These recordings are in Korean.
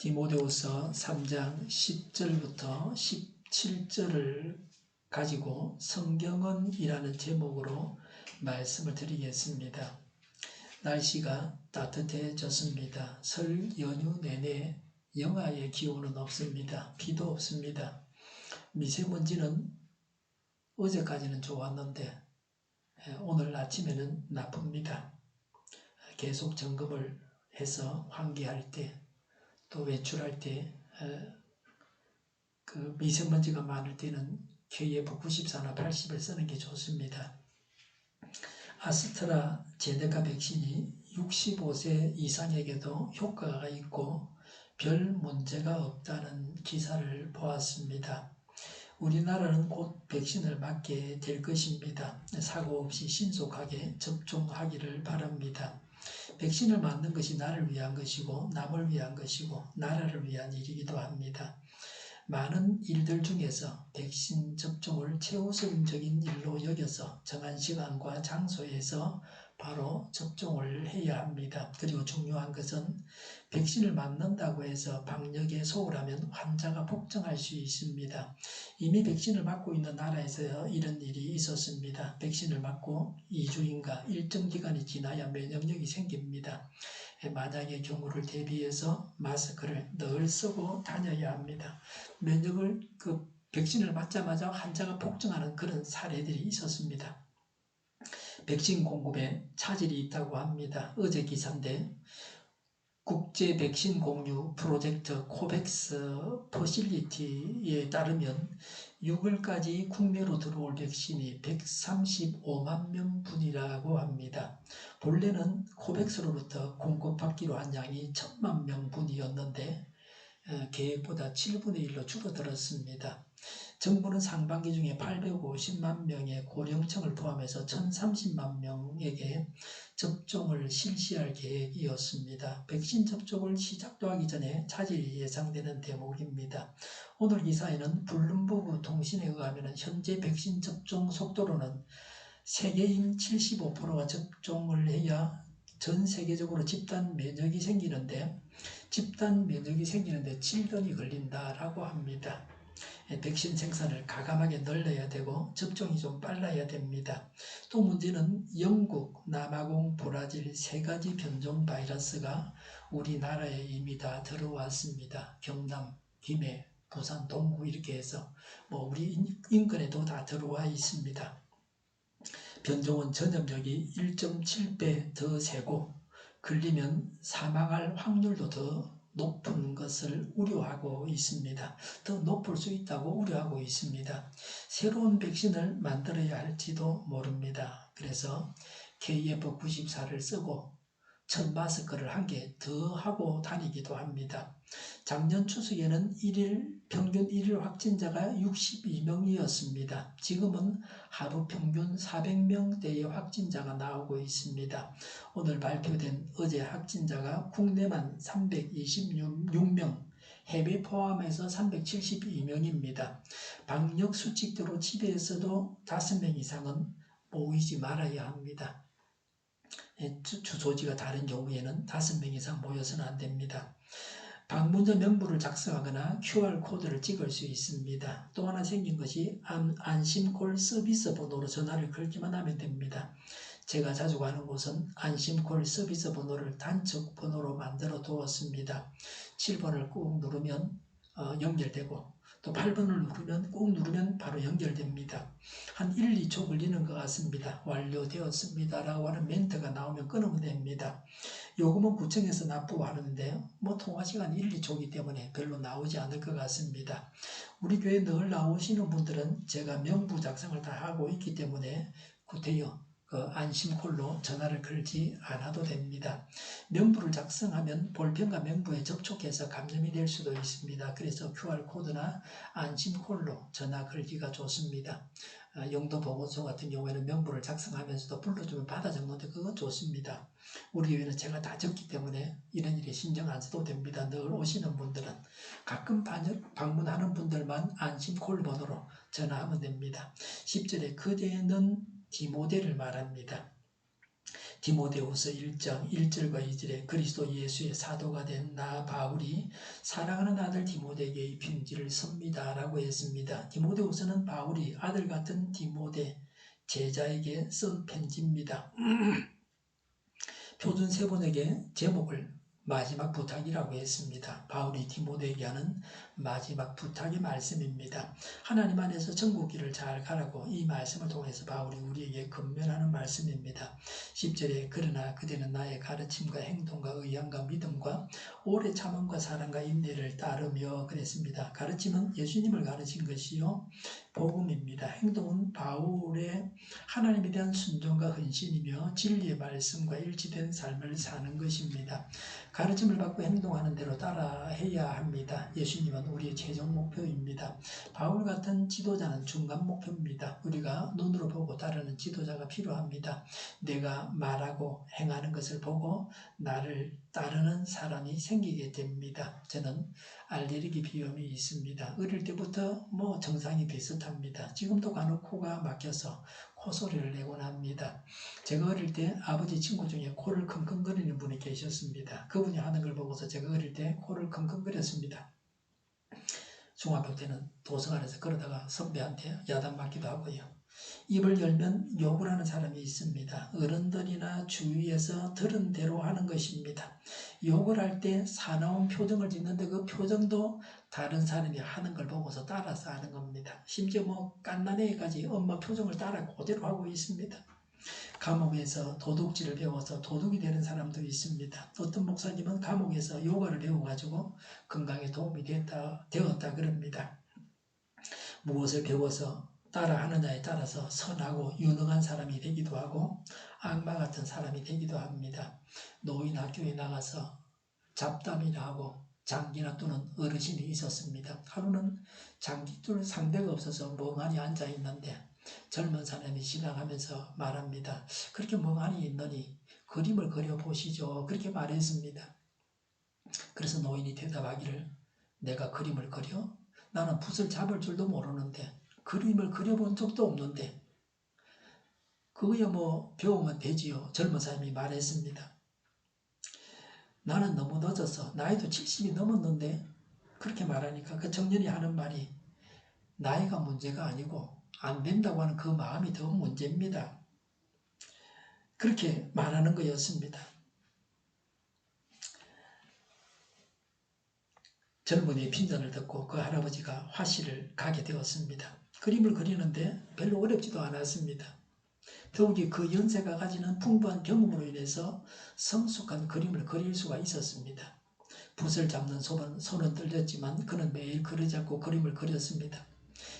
디모데후서 3장 10절부터 17절을 가지고 성경은 이라는 제목으로 말씀을 드리겠습니다. 날씨가 따뜻해졌습니다. 설 연휴 내내 영하의 기온은 없습니다. 비도 없습니다. 미세먼지는 어제까지는 좋았는데 오늘 아침에는 나쁩니다. 계속 점검을 해서 환기할 때 또 외출할 때 그 미세먼지가 많을 때는 KF94나 80을 쓰는 게 좋습니다. 아스트라제네카 백신이 65세 이상에게도 효과가 있고 별 문제가 없다는 기사를 보았습니다. 우리나라는 곧 백신을 맞게 될 것입니다. 사고 없이 신속하게 접종하기를 바랍니다. 백신을 맞는 것이 나를 위한 것이고 남을 위한 것이고 나라를 위한 일이기도 합니다. 많은 일들 중에서 백신 접종을 최우선적인 일로 여겨서 정한 시간과 장소에서 바로 접종을 해야 합니다. 그리고 중요한 것은 백신을 맞는다고 해서 방역에 소홀하면 환자가 폭증할 수 있습니다. 이미 백신을 맞고 있는 나라에서 이런 일이 있었습니다. 백신을 맞고 2주인가 일정 기간이 지나야 면역력이 생깁니다. 만약의 경우를 대비해서 마스크를 늘 쓰고 다녀야 합니다. 백신을 맞자마자 환자가 폭증하는 그런 사례들이 있었습니다. 백신 공급에 차질이 있다고 합니다. 어제 기사인데 국제 백신 공유 프로젝트 코백스 퍼실리티에 따르면 6월까지 국내로 들어올 백신이 135만 명분이라고 합니다. 본래는 코백스로부터 공급받기로 한 양이 1000만 명분이었는데 계획보다 7분의 1로 줄어들었습니다. 정부는 상반기 중에 850만 명의 고령층을 포함해서 1030만 명에게 접종을 실시할 계획이었습니다. 백신 접종을 시작도 하기 전에 차질이 예상되는 대목입니다. 오늘 기사에는 블룸버그 통신에 의하면 현재 백신 접종 속도로는 세계인 75%가 접종을 해야 전 세계적으로 집단 면역이 생기는데 7년이 걸린다라고 합니다. 백신 생산을 가감하게 늘려야 되고 접종이 좀 빨라야 됩니다. 또 문제는 영국, 남아공, 브라질 3가지 변종 바이러스가 우리나라에 이미 다 들어왔습니다. 경남, 김해, 부산, 동구 이렇게 해서 우리 인근에도 다 들어와 있습니다. 변종은 전염력이 1.7배 더 세고 걸리면 사망할 확률도 더 높은 것을 우려하고 있습니다. 더 높을 수 있다고 우려하고 있습니다. 새로운 백신을 만들어야 할지도 모릅니다. 그래서 KF94를 쓰고 첫 마스크를 한 개 더 하고 다니기도 합니다. 작년 추석에는 평균 1일 확진자가 62명이었습니다. 지금은 하루 평균 400명대의 확진자가 나오고 있습니다. 오늘 발표된 어제 확진자가 국내만 326명, 해외 포함해서 372명입니다. 방역 수칙대로 집에서도 5명 이상은 모이지 말아야 합니다. 주소지가 다른 경우에는 5명 이상 모여서는 안 됩니다. 방문자 명부를 작성하거나 QR코드를 찍을 수 있습니다. 또 하나 생긴 것이 안심콜 서비스 번호로 전화를 걸기만 하면 됩니다. 제가 자주 가는 곳은 안심콜 서비스 번호를 단축 번호로 만들어 두었습니다. 7번을 꾹 누르면 연결되고 또 8번을 꾹 누르면 바로 연결됩니다. 한 1, 2초 걸리는 것 같습니다. 완료되었습니다 라고 하는 멘트가 나오면 끊으면 됩니다. 요금은 구청에서 납부하는데 통화시간 1, 2초이기 때문에 별로 나오지 않을 것 같습니다. 우리 교회 늘 나오시는 분들은 제가 명부 작성을 다 하고 있기 때문에 구태여 안심콜로 전화를 걸지 않아도 됩니다. 명부를 작성하면 볼펜과 명부에 접촉해서 감염이 될 수도 있습니다. 그래서 QR코드나 안심콜로 전화 걸기가 좋습니다. 영도보건소 같은 경우에는 명부를 작성하면서도 불러주면 받아 적는데 그거 좋습니다. 우리 교회는 제가 다 적기 때문에 이런 일에 신경 안 써도 됩니다. 늘 오시는 분들은 가끔 방문하는 분들만 안심콜 번호로 전화하면 됩니다. 10절에 그대는 디모데를 말합니다. 디모데후서 1장 1절과 2절에 그리스도 예수의 사도가 된 나 바울이 사랑하는 아들 디모데에게 이 편지를 씁니다 라고 했습니다. 디모데후서는 바울이 아들 같은 디모데 제자에게 쓴 편지입니다. 표준 세번에게 제목을 마지막 부탁이라고 했습니다. 바울이 디모데에게 하는 마지막 부탁의 말씀입니다. 하나님 안에서 천국길을 잘 가라고 이 말씀을 통해서 바울이 우리에게 권면하는 말씀입니다. 10절에 그러나 그대는 나의 가르침과 행동과 의향과 믿음과 오래 참음과 사랑과 인내를 따르며 그랬습니다. 가르침은 예수님을 가르친 것이요 복음입니다. 행동은 바울의 하나님에 대한 순종과 헌신이며 진리의 말씀과 일치된 삶을 사는 것입니다. 가르침을 받고 행동하는 대로 따라해야 합니다. 예수님은 우리의 최종 목표입니다. 바울 같은 지도자는 중간 목표입니다. 우리가 눈으로 보고 따르는 지도자가 필요합니다. 내가 말하고 행하는 것을 보고 나를 따르는 사람이 생기게 됩니다. 저는 알레르기 비염이 있습니다. 어릴 때부터 증상이 비슷합니다. 지금도 간혹 코가 막혀서 코소리를 내곤 합니다. 제가 어릴 때 아버지 친구 중에 코를 킁킁거리는 분이 계셨습니다. 그분이 하는 걸 보고서 제가 어릴 때 코를 킁킁거렸습니다. 중학교 때는 도서관에서 그러다가 선배한테 야단맞기도 하고요. 입을 열면 욕을 하는 사람이 있습니다. 어른들이나 주위에서 들은 대로 하는 것입니다. 욕을 할 때 사나운 표정을 짓는데 그 표정도 다른 사람이 하는 걸 보고서 따라서 하는 겁니다. 심지어 갓난애까지 엄마 표정을 따라 그대로 하고 있습니다. 감옥에서 도둑질을 배워서 도둑이 되는 사람도 있습니다. 어떤 목사님은 감옥에서 요가를 배워가지고 건강에 도움이 되었다 그럽니다. 무엇을 배워서 따라하느냐에 따라서 선하고 유능한 사람이 되기도 하고 악마 같은 사람이 되기도 합니다. 노인 학교에 나가서 잡담이나 하고 장기나 또는 어르신이 있었습니다. 하루는 장기 뚫 상대가 없어서 멍하니 앉아있는데 젊은 사람이 지나가면서 말합니다. 그렇게 멍하니 있느니 그림을 그려보시죠. 그렇게 말했습니다. 그래서 노인이 대답하기를 내가 그림을 그려? 나는 붓을 잡을 줄도 모르는데 그림을 그려본 적도 없는데 그거야 배우면 되지요. 젊은 사람이 말했습니다. 나는 너무 늦어서 나이도 70이 넘었는데 그렇게 말하니까 그 청년이 하는 말이 나이가 문제가 아니고 안 된다고 하는 그 마음이 더 문제입니다. 그렇게 말하는 거였습니다. 젊은이의 핀잔을 듣고 그 할아버지가 화실을 가게 되었습니다. 그림을 그리는데 별로 어렵지도 않았습니다. 더욱이 그 연세가 가지는 풍부한 경험으로 인해서 성숙한 그림을 그릴 수가 있었습니다. 붓을 잡는 손은 떨렸지만 그는 매일 그려잡고 그림을 그렸습니다.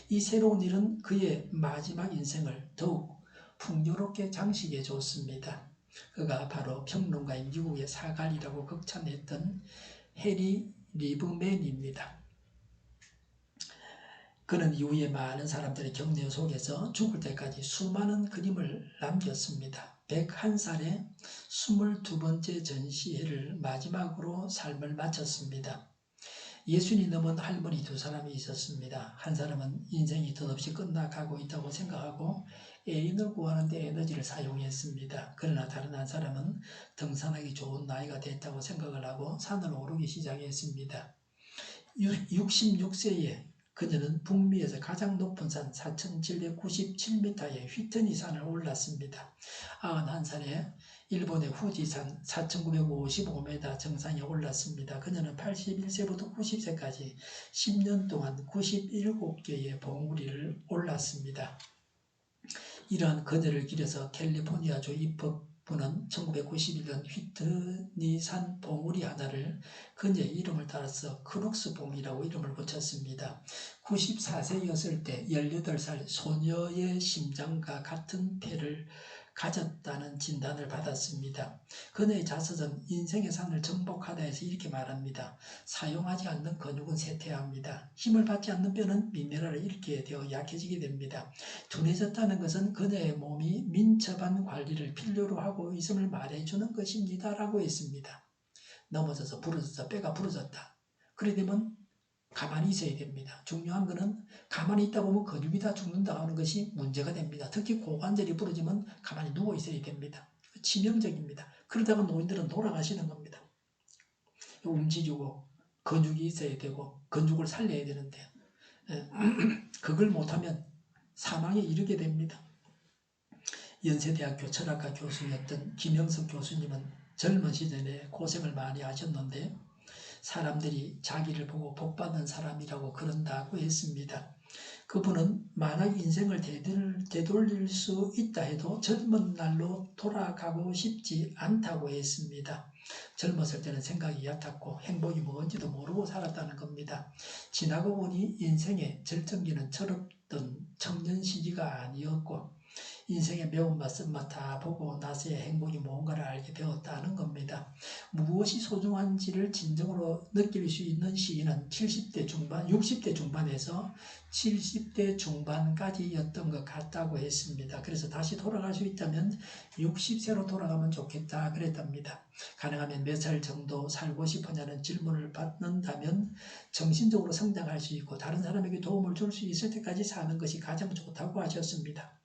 이 새로운 일은 그의 마지막 인생을 더욱 풍요롭게 장식해 줬습니다. 그가 바로 평론가인 미국의 사갈이라고 극찬했던 해리 리브맨입니다. 그는 이후에 많은 사람들의 격려 속에서 죽을 때까지 수많은 그림을 남겼습니다. 101살에 22번째 전시회를 마지막으로 삶을 마쳤습니다. 60이 넘은 할머니 두 사람이 있었습니다. 한 사람은 인생이 덧없이 끝나가고 있다고 생각하고 애인을 구하는 데 에너지를 사용했습니다. 그러나 다른 한 사람은 등산하기 좋은 나이가 됐다고 생각을 하고 산을 오르기 시작했습니다. 66세에 그녀는 북미에서 가장 높은 산 4,797m의 휘트니 산을 올랐습니다. 91살에 일본의 후지산 4,955m 정상에 올랐습니다. 그녀는 81세부터 90세까지 10년 동안 97개의 봉우리를 올랐습니다. 이러한 그녀를 기려서 캘리포니아주 입법부는 1991년 휘트니산 봉우리 하나를 그녀의 이름을 따라서 크룩스봉이라고 이름을 붙였습니다. 94세였을 때 18살 소녀의 심장과 같은 폐를 가졌다는 진단을 받았습니다. 그녀의 자서전 인생의 산을 정복하다에서 이렇게 말합니다. 사용하지 않는 근육은 쇠퇴합니다. 힘을 받지 않는 뼈는 미네랄을 잃게 되어 약해지게 됩니다. 둔해졌다는 것은 그녀의 몸이 민첩한 관리를 필요로 하고 있음을 말해주는 것입니다. 라고 했습니다. 넘어져서 부러져서 뼈가 부러졌다. 그래 되면 가만히 있어야 됩니다. 중요한 것은 가만히 있다 보면 근육이 다 죽는다 하는 것이 문제가 됩니다. 특히 고관절이 부러지면 가만히 누워 있어야 됩니다. 치명적입니다. 그러다가 노인들은 돌아가시는 겁니다. 움직이고 근육이 있어야 되고 근육을 살려야 되는데 그걸 못하면 사망에 이르게 됩니다. 연세대학교 철학과 교수였던 김영석 교수님은 젊은 시절에 고생을 많이 하셨는데 사람들이 자기를 보고 복받은 사람이라고 그런다고 했습니다. 그분은 만약 인생을 되돌릴 수 있다 해도 젊은 날로 돌아가고 싶지 않다고 했습니다. 젊었을 때는 생각이 얕았고 행복이 뭔지도 모르고 살았다는 겁니다. 지나고 보니 인생의 절정기는 철없던 청년 시기가 아니었고 인생의 매운맛 쓴맛 다 보고 나서야 행복이 뭔가를 알게 되었다는 겁니다. 무엇이 소중한지를 진정으로 느낄 수 있는 시기는 70대 중반, 60대 중반에서 70대 중반까지였던 것 같다고 했습니다. 그래서 다시 돌아갈 수 있다면 60세로 돌아가면 좋겠다 그랬답니다. 가능하면 몇 살 정도 살고 싶으냐는 질문을 받는다면 정신적으로 성장할 수 있고 다른 사람에게 도움을 줄 수 있을 때까지 사는 것이 가장 좋다고 하셨습니다.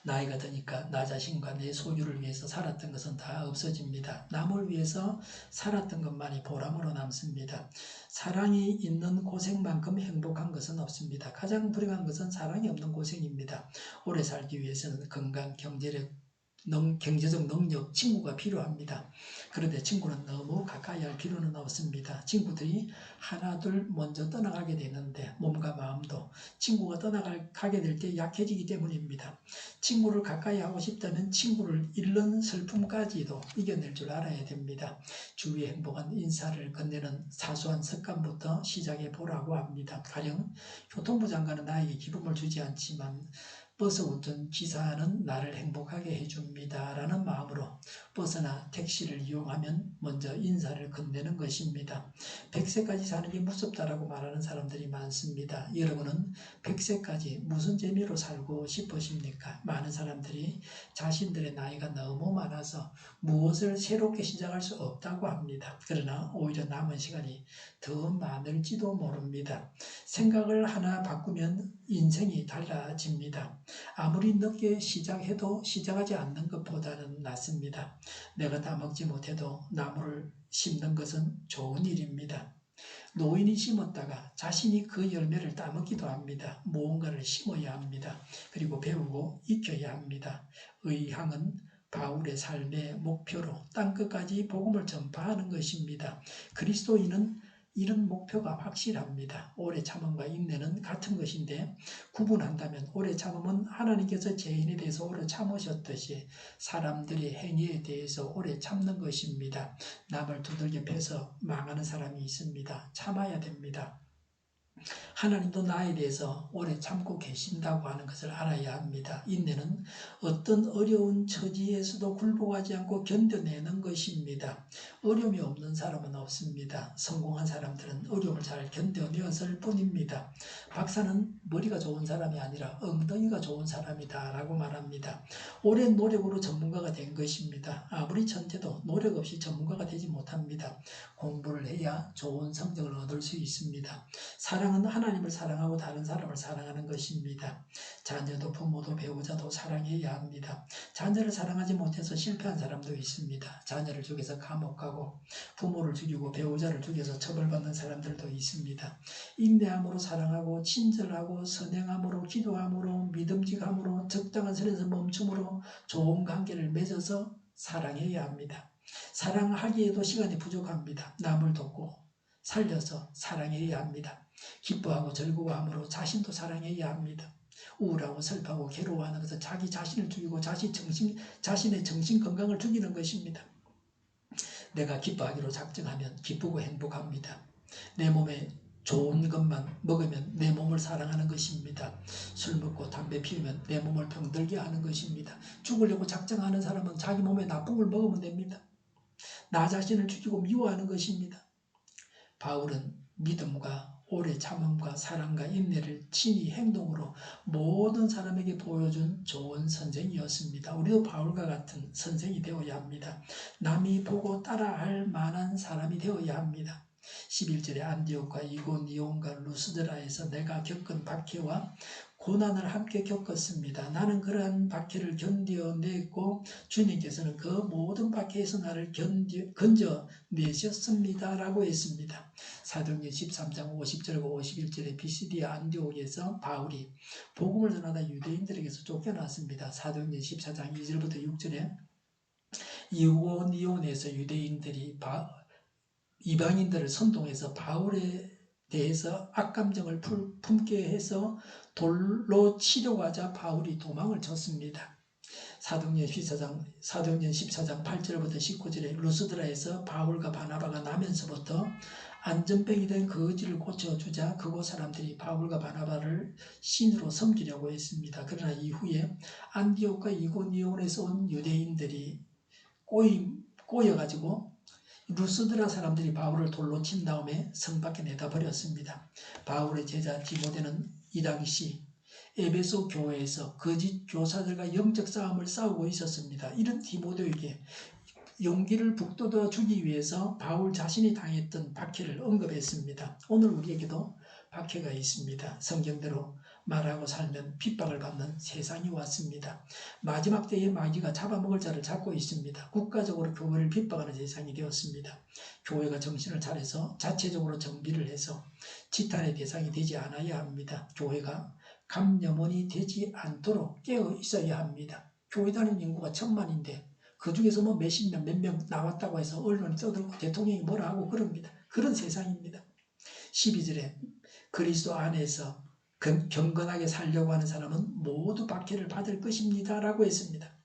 나이가 드니까 나 자신과 내 소유를 위해서 살았던 것은 다 없어집니다. 남을 위해서 살았던 것만이 보람으로 남습니다. 사랑이 있는 고생만큼 행복한 것은 없습니다. 가장 불행한 것은 사랑이 없는 고생입니다. 오래 살기 위해서는 건강, 경제적 능력, 친구가 필요합니다. 그런데 친구는 너무 가까이 할 필요는 없습니다. 친구들이 하나 둘 먼저 떠나가게 되는데 몸과 마음도 친구가 떠나가게 될 때 약해지기 때문입니다. 친구를 가까이 하고 싶다면 친구를 잃는 슬픔까지도 이겨낼 줄 알아야 됩니다. 주위의 행복한 인사를 건네는 사소한 습관부터 시작해 보라고 합니다. 가령 교통부 장관은 나에게 기쁨을 주지 않지만 버스 운전기사는 나를 행복하게 해줍니다. 라는 마음으로 버스나 택시를 이용하면 먼저 인사를 건네는 것입니다. 100세까지 사는 게 무섭다라고 말하는 사람들이 많습니다. 여러분은 100세까지 무슨 재미로 살고 싶으십니까? 많은 사람들이 자신들의 나이가 너무 많아서 무엇을 새롭게 시작할 수 없다고 합니다. 그러나 오히려 남은 시간이 더 많을지도 모릅니다. 생각을 하나 바꾸면 인생이 달라집니다. 아무리 늦게 시작해도 시작하지 않는 것보다는 낫습니다. 내가 다 먹지 못해도 나무를 심는 것은 좋은 일입니다. 노인이 심었다가 자신이 그 열매를 따먹기도 합니다. 무언가를 심어야 합니다. 그리고 배우고 익혀야 합니다. 의향은 바울의 삶의 목표로 땅끝까지 복음을 전파하는 것입니다. 그리스도인은 이런 목표가 확실합니다. 오래 참음과 인내는 같은 것인데 구분한다면 오래 참음은 하나님께서 죄인에 대해서 오래 참으셨듯이 사람들의 행위에 대해서 오래 참는 것입니다. 남을 두들겨 패서 망하는 사람이 있습니다. 참아야 됩니다. 하나님도 나에 대해서 오래 참고 계신다고 하는 것을 알아야 합니다. 인내는 어떤 어려운 처지에서도 굴복하지 않고 견뎌내는 것입니다. 어려움이 없는 사람은 없습니다. 성공한 사람들은 어려움을 잘 견뎌내었을 뿐입니다. 박사는 머리가 좋은 사람이 아니라 엉덩이가 좋은 사람이다 라고 말합니다. 오랜 노력으로 전문가가 된 것입니다. 아무리 천재도 노력 없이 전문가가 되지 못합니다. 공부를 해야 좋은 성적을 얻을 수 있습니다. 사랑은 하나님을 사랑하고 다른 사람을 사랑하는 것입니다. 자녀도 부모도 배우자도 사랑해야 합니다. 자녀를 사랑하지 못해서 실패한 사람도 있습니다. 자녀를 죽여서 감옥 가고 부모를 죽이고 배우자를 죽여서 처벌받는 사람들도 있습니다. 인내함으로 사랑하고 친절하고 선행함으로 기도함으로 믿음직함으로 적당한 선에서 멈춤으로 좋은 관계를 맺어서 사랑해야 합니다. 사랑하기에도 시간이 부족합니다. 남을 돕고 살려서 사랑해야 합니다. 기뻐하고 즐거워함으로 자신도 사랑해야 합니다. 우울하고 슬퍼하고 괴로워하는 것은 자기 자신을 죽이고 자신의 정신 건강을 죽이는 것입니다. 내가 기뻐하기로 작정하면 기쁘고 행복합니다. 내 몸에 좋은 것만 먹으면 내 몸을 사랑하는 것입니다. 술 먹고 담배 피우면 내 몸을 병들게 하는 것입니다. 죽으려고 작정하는 사람은 자기 몸에 나쁜 걸 먹으면 됩니다. 나 자신을 죽이고 미워하는 것입니다. 바울은 믿음과 오래 참음과 사랑과 인내를 친히 행동으로 모든 사람에게 보여준 좋은 선생이었습니다. 우리도 바울과 같은 선생이 되어야 합니다. 남이 보고 따라할 만한 사람이 되어야 합니다. 11절에 안디옥과 이고니온과 루스드라에서 내가 겪은 박해와 고난을 함께 겪었습니다. 나는 그러한 박해를 견뎌냈고 주님께서는 그 모든 박해에서 나를 건져내셨습니다. 라고 했습니다. 사도행전 13장 50절과 51절에 비시디아 안디옥에서 바울이 복음을 전하다 유대인들에게서 쫓겨났습니다. 사도행전 14장 2절부터 6절에 이고니온에서 유대인들이 이방인들을 선동해서 바울에 대해서 악감정을 품게 해서 돌로 치려고 하자 바울이 도망을 쳤습니다. 사도행전 14장 8절부터 19절에 루스드라에서 바울과 바나바가 나면서부터 안전병이 된 그 의지를 고쳐주자 그곳 사람들이 바울과 바나바를 신으로 섬기려고 했습니다. 그러나 이후에 안디옥과 이고니온에서 온 유대인들이 꼬여가지고 루스드라 사람들이 바울을 돌로 친 다음에 성 밖에 내다 버렸습니다. 바울의 제자 디모데는 이 당시 에베소 교회에서 거짓 교사들과 영적 싸움을 싸우고 있었습니다. 이런 디모데에게 용기를 북돋워 주기 위해서 바울 자신이 당했던 박해를 언급했습니다. 오늘 우리에게도 박해가 있습니다. 성경대로 말하고 살면 핍박을 받는 세상이 왔습니다. 마지막 때에 마귀가 잡아먹을 자를 잡고 있습니다. 국가적으로 교회를 핍박하는 세상이 되었습니다. 교회가 정신을 차려서 자체적으로 정비를 해서 지탄의 대상이 되지 않아야 합니다. 교회가 감염원이 되지 않도록 깨어 있어야 합니다. 교회 다니는 인구가 1000만인데 그 중에서 뭐 몇십 명, 몇 명 나왔다고 해서 언론이 떠들고 대통령이 뭐라 하고 그럽니다. 그런 세상입니다. 12절에 그리스도 안에서 경건하게 살려고 하는 사람은 모두 박해를 받을 것입니다. 라고 했습니다.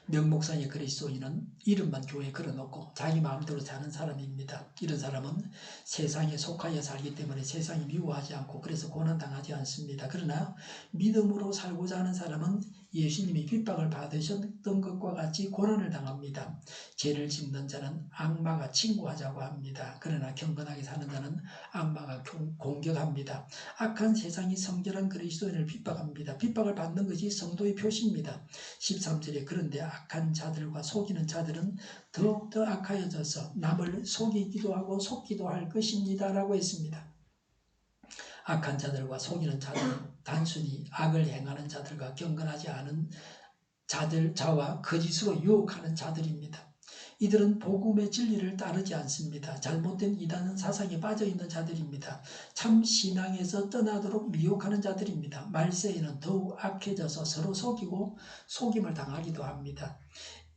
명목상의 그리스도인은 이름만 교회에 걸어놓고 자기 마음대로 사는 사람입니다. 이런 사람은 세상에 속하여 살기 때문에 세상이 미워하지 않고 그래서 고난당하지 않습니다. 그러나 믿음으로 살고자 하는 사람은 예수님이 핍박을 받으셨던 것과 같이 고난을 당합니다. 죄를 짓는 자는 악마가 친구하자고 합니다. 그러나 경건하게 사는 자는 악마가 공격합니다. 악한 세상이 성결한 그리스도인을 핍박합니다. 핍박을 받는 것이 성도의 표시입니다. 13절에 그런데 악한 자들과 속이는 자들은 더욱더 악하여져서 남을 속이기도 하고 속기도 할 것입니다. 라고 했습니다. 악한 자들과 속이는 자들은 단순히 악을 행하는 자들과 경건하지 않은 자와 거짓으로 유혹하는 자들입니다. 이들은 복음의 진리를 따르지 않습니다. 잘못된 이단 사상에 빠져있는 자들입니다. 참 신앙에서 떠나도록 미혹하는 자들입니다. 말세에는 더욱 악해져서 서로 속이고 속임을 당하기도 합니다.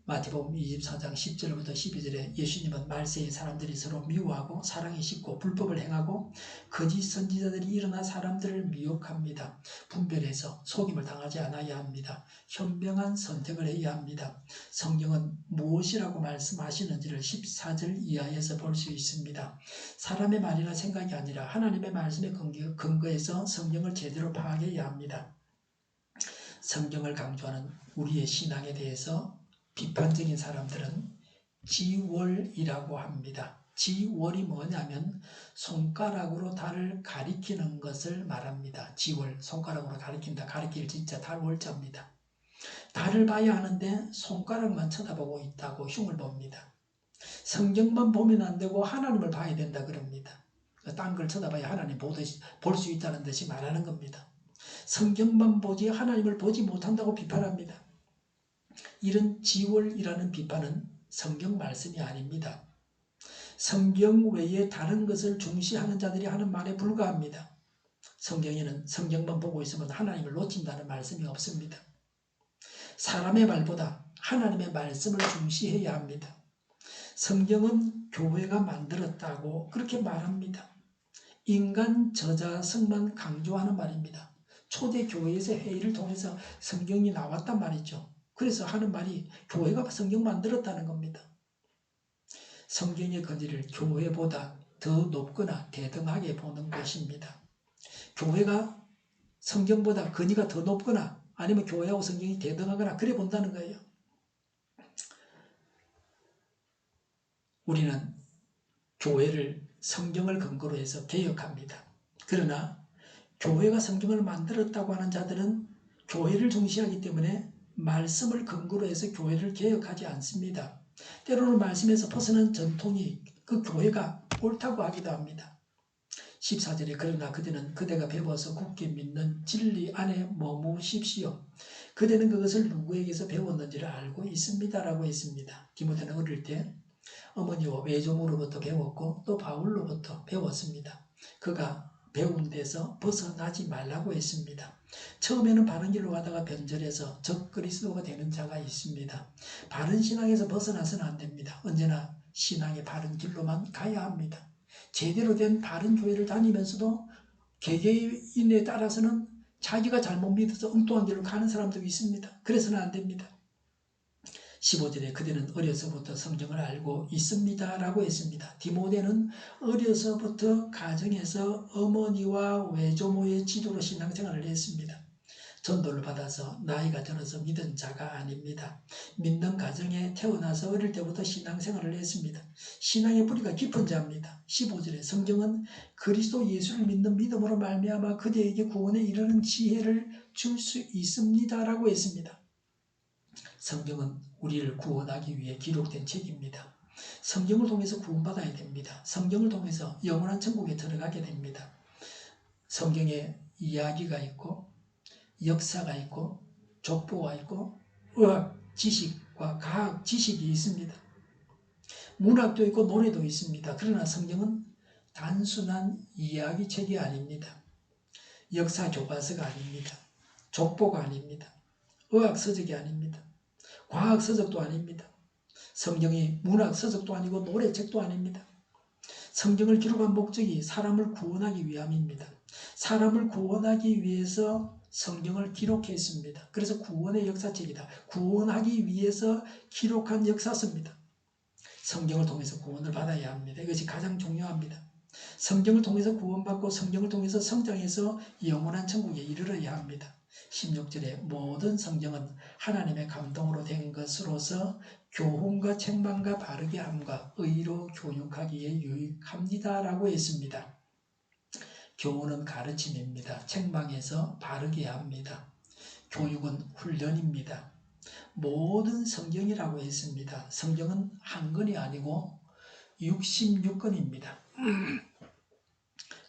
마태복음 24장 10절부터 12절에 예수님은 말세의 사람들이 서로 미워하고 사랑이 식고 불법을 행하고 거짓 선지자들이 일어나 사람들을 미혹합니다. 분별해서 속임을 당하지 않아야 합니다. 현명한 선택을 해야 합니다. 성경은 무엇이라고 말씀하시는지를 14절 이하에서 볼 수 있습니다. 사람의 말이나 생각이 아니라 하나님의 말씀에 근거해서 성경을 제대로 파악해야 합니다. 성경을 강조하는 우리의 신앙에 대해서 비판적인 사람들은 지월이라고 합니다. 지월이 뭐냐면 손가락으로 달을 가리키는 것을 말합니다. 지월, 손가락으로 가리킨다. 가리킬 진짜 달 월자입니다. 달을 봐야 하는데 손가락만 쳐다보고 있다고 흉을 봅니다. 성경만 보면 안 되고 하나님을 봐야 된다 그럽니다. 딴 걸 쳐다봐야 하나님 볼 수 있다는 듯이 말하는 겁니다. 성경만 보지 하나님을 보지 못한다고 비판합니다. 이런 지월이라는 비판은 성경 말씀이 아닙니다. 성경 외에 다른 것을 중시하는 자들이 하는 말에 불과합니다. 성경에는 성경만 보고 있으면 하나님을 놓친다는 말씀이 없습니다. 사람의 말보다 하나님의 말씀을 중시해야 합니다. 성경은 교회가 만들었다고 그렇게 말합니다. 인간 저자성만 강조하는 말입니다. 초대 교회에서 회의를 통해서 성경이 나왔단 말이죠. 그래서 하는 말이 교회가 성경 만들었다는 겁니다. 성경의 권위를 교회보다 더 높거나 대등하게 보는 것입니다. 교회가 성경보다 권위가 더 높거나 아니면 교회하고 성경이 대등하거나 그래 본다는 거예요. 우리는 교회를 성경을 근거로 해서 개혁합니다. 그러나 교회가 성경을 만들었다고 하는 자들은 교회를 중시하기 때문에 말씀을 근거로 해서 교회를 개혁하지 않습니다. 때로는 말씀에서 벗어난 전통이 그 교회가 옳다고 하기도 합니다. 14절에 그러나 그대는 그대가 배워서 굳게 믿는 진리 안에 머무십시오. 그대는 그것을 누구에게서 배웠는지를 알고 있습니다라고 했습니다. 디모데는 어릴 때 어머니와 외조모로부터 배웠고 또 바울로부터 배웠습니다. 그가 배운 데서 벗어나지 말라고 했습니다. 처음에는 바른 길로 가다가 변절해서 적그리스도가 되는 자가 있습니다. 바른 신앙에서 벗어나서는 안 됩니다. 언제나 신앙의 바른 길로만 가야 합니다. 제대로 된 바른 교회를 다니면서도 개개인에 따라서는 자기가 잘못 믿어서 엉뚱한 길로 가는 사람도 있습니다. 그래서는 안 됩니다. 15절에 그대는 어려서부터 성경을 알고 있습니다 라고 했습니다. 디모데는 어려서부터 가정에서 어머니와 외조모의 지도로 신앙생활을 했습니다. 전도를 받아서 나이가 들어서 믿은 자가 아닙니다. 믿는 가정에 태어나서 어릴 때부터 신앙생활을 했습니다. 신앙의 뿌리가 깊은 자입니다. 15절에 성경은 그리스도 예수를 믿는 믿음으로 말미암아 그대에게 구원에 이르는 지혜를 줄 수 있습니다 라고 했습니다. 성경은 우리를 구원하기 위해 기록된 책입니다. 성경을 통해서 구원받아야 됩니다. 성경을 통해서 영원한 천국에 들어가게 됩니다. 성경에 이야기가 있고 역사가 있고 족보가 있고 의학 지식과 과학 지식이 있습니다. 문학도 있고 노래도 있습니다. 그러나 성경은 단순한 이야기책이 아닙니다. 역사 교과서가 아닙니다. 족보가 아닙니다. 의학 서적이 아닙니다. 과학 서적도 아닙니다. 성경이 문학 서적도 아니고 노래책도 아닙니다. 성경을 기록한 목적이 사람을 구원하기 위함입니다. 사람을 구원하기 위해서 성경을 기록했습니다. 그래서 구원의 역사책이다. 구원하기 위해서 기록한 역사서입니다. 성경을 통해서 구원을 받아야 합니다. 이것이 가장 중요합니다. 성경을 통해서 구원받고 성경을 통해서 성장해서 영원한 천국에 이르러야 합니다. 16절에 모든 성경은 하나님의 감동으로 된 것으로서 교훈과 책망과 바르게 함과 의로 교육하기에 유익합니다 라고 했습니다. 교훈은 가르침입니다. 책망해서 바르게 합니다. 교육은 훈련입니다. 모든 성경이라고 했습니다. 성경은 한 권이 아니고 66권입니다.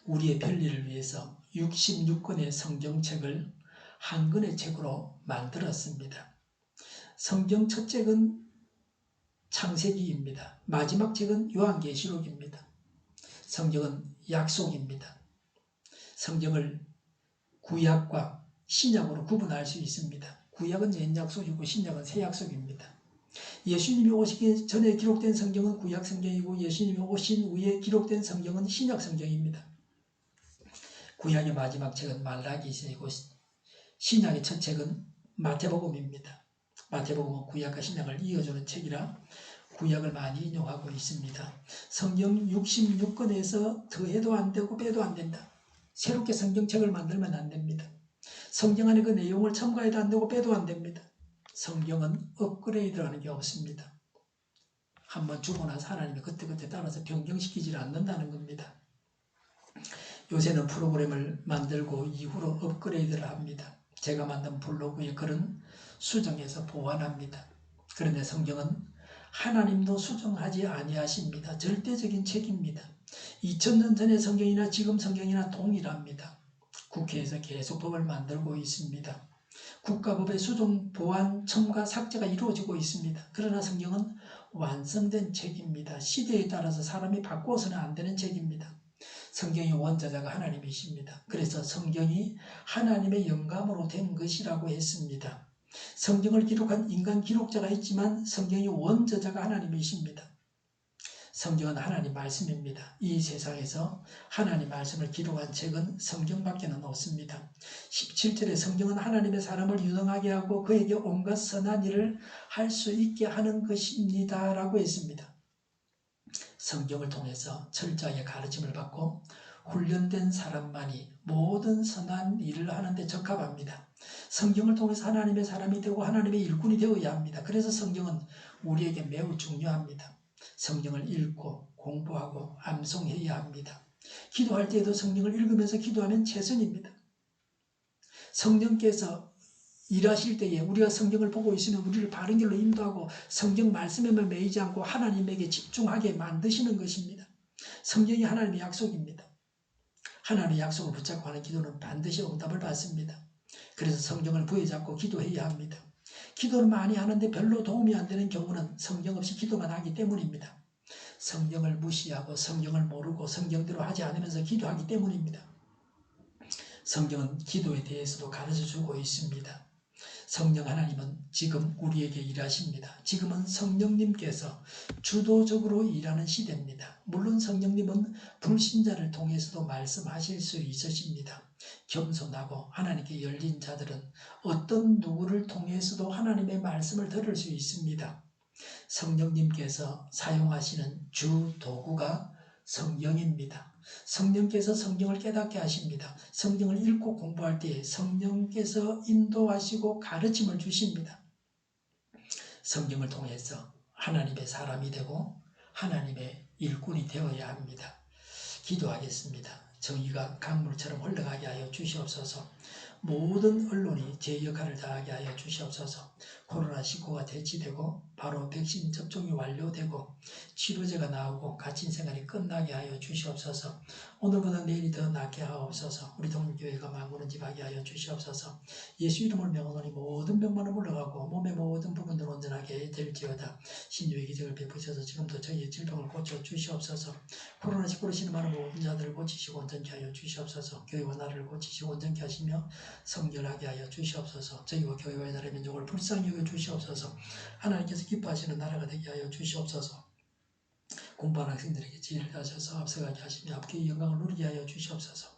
우리의 편리를 위해서 66권의 성경책을 한 권의 책으로 만들었습니다. 성경 첫 책은 창세기입니다. 마지막 책은 요한계시록입니다. 성경은 약속입니다. 성경을 구약과 신약으로 구분할 수 있습니다. 구약은 옛약속이고 신약은 새약속입니다. 예수님이 오시기 전에 기록된 성경은 구약 성경이고 예수님이 오신 후에 기록된 성경은 신약 성경입니다. 구약의 마지막 책은 말라기서이고 신약의 첫 책은 마태복음입니다. 마태복음은 구약과 신약을 이어주는 책이라 구약을 많이 인용하고 있습니다. 성경 66권에서 더해도 안 되고 빼도 안 된다. 새롭게 성경책을 만들면 안 됩니다. 성경 안에 그 내용을 첨가해도 안 되고 빼도 안 됩니다. 성경은 업그레이드라는 게 없습니다. 한번 주고 나서 하나님이 그때그때 따라서 변경시키지 않는다는 겁니다. 요새는 프로그램을 만들고 이후로 업그레이드를 합니다. 제가 만든 블로그의 글은 수정해서 보완합니다. 그런데 성경은 하나님도 수정하지 아니하십니다. 절대적인 책입니다. 2000년 전의 성경이나 지금 성경이나 동일합니다. 국회에서 계속 법을 만들고 있습니다. 국가법의 수정, 보완, 첨가, 삭제가 이루어지고 있습니다. 그러나 성경은 완성된 책입니다. 시대에 따라서 사람이 바꾸어서는 안 되는 책입니다. 성경의 원저자가 하나님이십니다. 그래서 성경이 하나님의 영감으로 된 것이라고 했습니다. 성경을 기록한 인간 기록자가 있지만 성경의 원저자가 하나님이십니다. 성경은 하나님 말씀입니다. 이 세상에서 하나님 말씀을 기록한 책은 성경밖에는 없습니다. 17절에 성경은 하나님의 사람을 유능하게 하고 그에게 온갖 선한 일을 할 수 있게 하는 것입니다 라고 했습니다. 성경을 통해서 철저하게 가르침을 받고 훈련된 사람만이 모든 선한 일을 하는데 적합합니다. 성경을 통해서 하나님의 사람이 되고 하나님의 일꾼이 되어야 합니다. 그래서 성경은 우리에게 매우 중요합니다. 성경을 읽고 공부하고 암송해야 합니다. 기도할 때에도 성경을 읽으면서 기도하면 최선입니다. 성령께서 일하실 때에 우리가 성경을 보고 있으면 우리를 바른 길로 인도하고 성경 말씀에만 매이지 않고 하나님에게 집중하게 만드시는 것입니다. 성경이 하나님의 약속입니다. 하나님의 약속을 붙잡고 하는 기도는 반드시 응답을 받습니다. 그래서 성경을 부여잡고 기도해야 합니다. 기도를 많이 하는데 별로 도움이 안 되는 경우는 성경 없이 기도만 하기 때문입니다. 성경을 무시하고 성경을 모르고 성경대로 하지 않으면서 기도하기 때문입니다. 성경은 기도에 대해서도 가르쳐주고 있습니다. 성령 하나님은 지금 우리에게 일하십니다. 지금은 성령님께서 주도적으로 일하는 시대입니다. 물론 성령님은 불신자를 통해서도 말씀하실 수 있으십니다. 겸손하고 하나님께 열린 자들은 어떤 누구를 통해서도 하나님의 말씀을 들을 수 있습니다. 성령님께서 사용하시는 주 도구가 성령입니다. 성령께서 성경을 깨닫게 하십니다. 성경을 읽고 공부할 때 성령께서 인도하시고 가르침을 주십니다. 성경을 통해서 하나님의 사람이 되고 하나님의 일꾼이 되어야 합니다. 기도하겠습니다. 정의가 강물처럼 흘러가게 하여 주시옵소서. 모든 언론이 제 역할을 다하게 하여 주시옵소서. 코로나19가 대치되고 바로 백신 접종이 완료되고 치료제가 나오고 갇힌 생활이 끝나게 하여 주시옵소서. 오늘보다 내일이 더 낫게 하옵소서. 우리 동교회가 만군은집하게 하여 주시옵소서. 예수 이름을 명하노니 모든 병만은 물러가고 몸의 모든 부분들 온전하게 될지어다. 신유의 기적을 베푸셔서 지금도 저희의 질병을 고쳐 주시옵소서. 코로나19로 신음하는 모든 자들을 고치시고 온전케 하여 주시옵소서. 교회와 나라를 고치시고 온전케 하시며 성결하게 하여 주시옵소서. 저희와 교회와 나라의 민족을 불쌍히 여겨 주시옵소서. 하나님께서 기뻐하시는 나라가 되게 하여 주시옵소서. 공부하는 학생들에게 지혜를 하셔서 앞서가게 하시며 앞뒤의 영광을 누리게 하여 주시옵소서.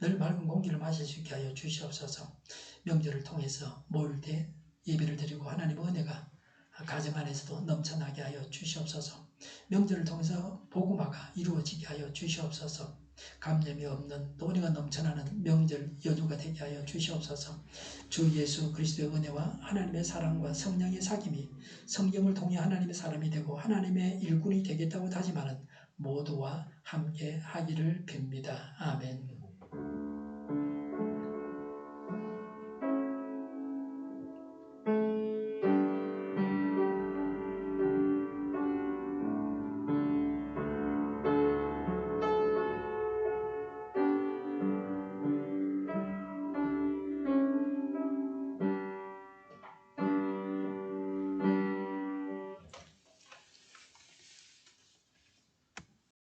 늘 맑은 공기를 마실 수 있게 하여 주시옵소서. 명절을 통해서 모일 때 예배를 드리고 하나님의 은혜가 가정 안에서도 넘쳐나게 하여 주시옵소서. 명절을 통해서 복음화가 이루어지게 하여 주시옵소서. 감염이 없는 노래가 넘쳐나는 명절 연휴가 되게 하여 주시옵소서. 주 예수 그리스도의 은혜와 하나님의 사랑과 성령의 사귐이 성경을 통해 하나님의 사람이 되고 하나님의 일꾼이 되겠다고 다짐하는 모두와 함께 하기를 빕니다. 아멘.